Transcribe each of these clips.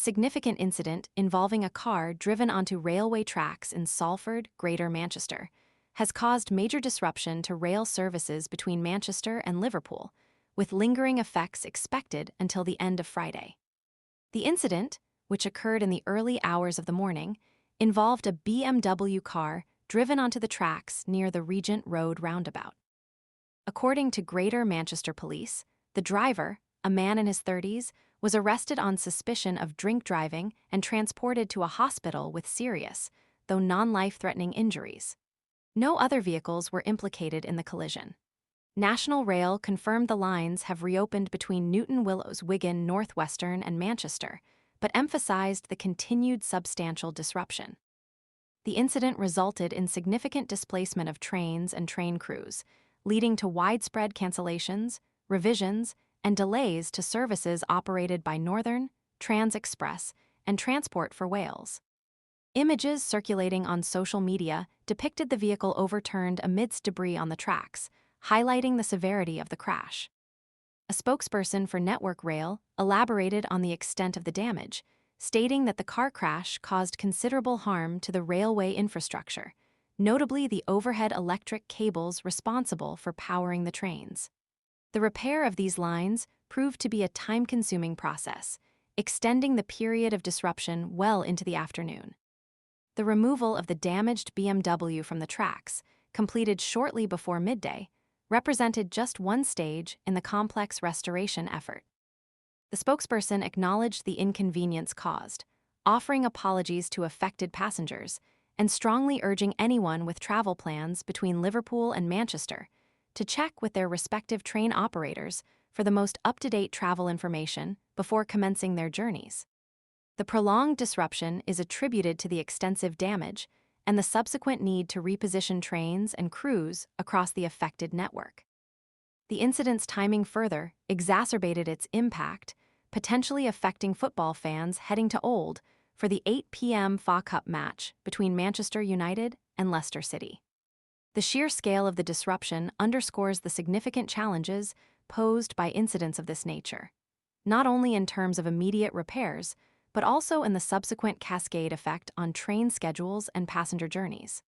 significant incident involving a car driven onto railway tracks in Salford, Greater Manchester, has caused major disruption to rail services between Manchester and Liverpool, with lingering effects expected until the end of Friday. The incident, which occurred in the early hours of the morning, involved a BMW car driven onto the tracks near the Regent Road roundabout. According to Greater Manchester Police, the driver, a man in his 30s, was arrested on suspicion of drink driving and transported to a hospital with serious, though non-life-threatening injuries. No other vehicles were implicated in the collision. National Rail confirmed the lines have reopened between Newton Willows, Wigan, Northwestern, and Manchester, but emphasized the continued substantial disruption. The incident resulted in significant displacement of trains and train crews, leading to widespread cancellations, revisions, and delays to services operated by Northern, Trans Express, and Transport for Wales. Images circulating on social media depicted the vehicle overturned amidst debris on the tracks, highlighting the severity of the crash. A spokesperson for Network Rail elaborated on the extent of the damage, stating that the car crash caused considerable harm to the railway infrastructure, notably the overhead electric cables responsible for powering the trains. The repair of these lines proved to be a time-consuming process, extending the period of disruption well into the afternoon. The removal of the damaged BMW from the tracks, completed shortly before midday, represented just one stage in the complex restoration effort. The spokesperson acknowledged the inconvenience caused, offering apologies to affected passengers and strongly urging anyone with travel plans between Liverpool and Manchester to check with their respective train operators for the most up-to-date travel information before commencing their journeys. The prolonged disruption is attributed to the extensive damage and the subsequent need to reposition trains and crews across the affected network. The incident's timing further exacerbated its impact, potentially affecting football fans heading to Old for the 8 p.m. FA Cup match between Manchester United and Leicester City. The sheer scale of the disruption underscores the significant challenges posed by incidents of this nature, not only in terms of immediate repairs, but also in the subsequent cascade effect on train schedules and passenger journeys.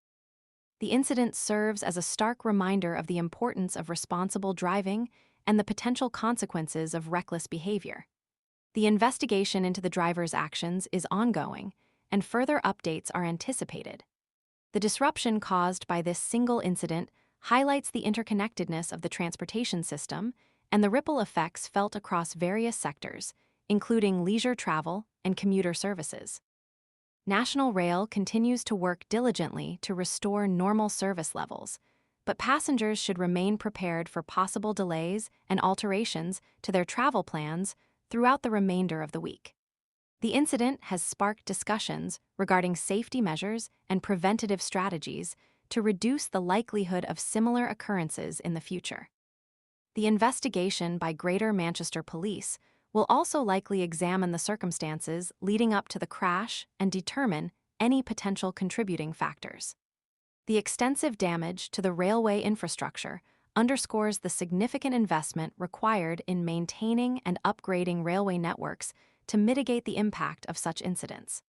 The incident serves as a stark reminder of the importance of responsible driving and the potential consequences of reckless behavior. The investigation into the driver's actions is ongoing, and further updates are anticipated. The disruption caused by this single incident highlights the interconnectedness of the transportation system and the ripple effects felt across various sectors, including leisure travel and commuter services. National Rail continues to work diligently to restore normal service levels, but passengers should remain prepared for possible delays and alterations to their travel plans throughout the remainder of the week. The incident has sparked discussions regarding safety measures and preventative strategies to reduce the likelihood of similar occurrences in the future. The investigation by Greater Manchester Police will also likely examine the circumstances leading up to the crash and determine any potential contributing factors. The extensive damage to the railway infrastructure underscores the significant investment required in maintaining and upgrading railway networks to mitigate the impact of such incidents.